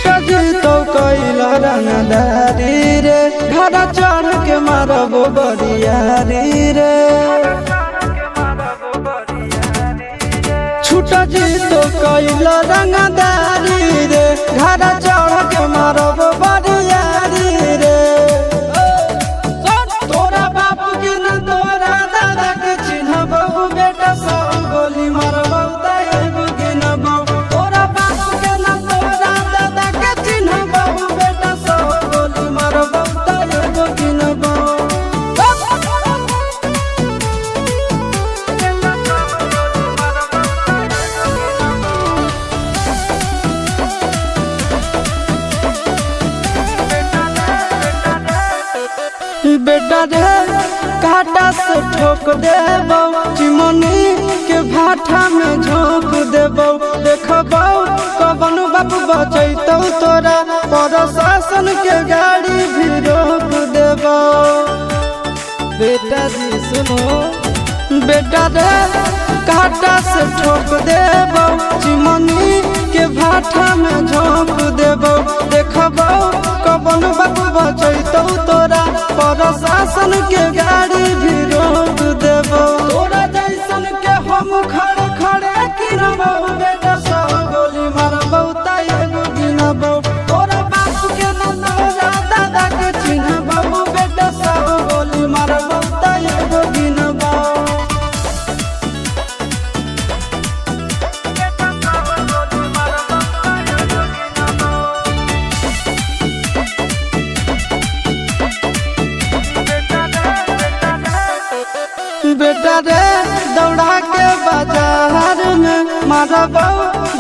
छुटा जी तो कैला रंगदारी रे घरा चढ़ के मारबो बरियारी रे छुटा जी तो कैला रंगदारी रे घरा चढ़ के मारबो बरियारी रे तोरा बाप के न तोरा दादा के चिन्हबो बेटा सब गोली मारबो एगो गिनबो तोरा बाप के न तोरा दादा के चिन्हबो बेटा सब गोली मारबो एगो गिनबो बेटा रे काटा से ठोक देबो चिमनी के भाटा में झोंक देबो देखबो कवन बाप बचैतौ तोरा प्रशासन के गाड़ी भी रोक देबो बेटा जी सुनो बेटा रे काटा से ठोक देबो चिमनी के भाटा में झोंक देबो देखबो कवन बाप बचैतौ तोरा प्रशासन के गाड़ी भी रोक देबो तोरा जैसन के हम खड़े खड़े गिनबो बेटा सब गोली मारबो एगो गिनबो तोरा बाप के न तोरा दादा के चिन्हबो बेटा सब गोली मारबो एगो गिनबो बेटा रे दौड़ा के बाजार में मारबो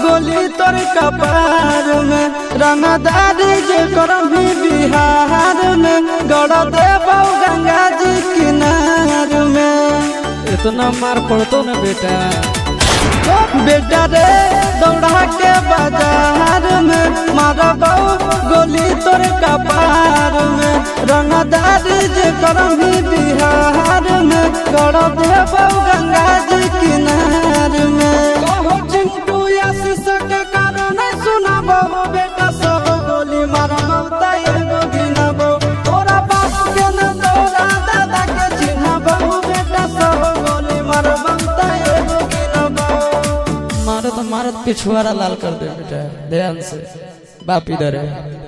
गोली तोर कपार में रंगदारी जे करम भी बिहार में गड़ देबो गंगा जी किनार में इतना मार पड़तो न बेटा बेटा रे दौड़ा के बाजार में मारबो गोली तोर कपार में रंगदारी जे करम भी बिहार में गड़ देबो गंगा जी किनार में कहो चिंटू आशीष के कारण सुनाबो बेटा सब गोली मारबो एगो गिनबो तोरा बाप के न तोरा दादा के चिन्हबो बेटा सब गोली मारबो एगो गिनबो मारत मारत पिछुआरा लाल कर दे बेटा ध्यान से बाप इधर है।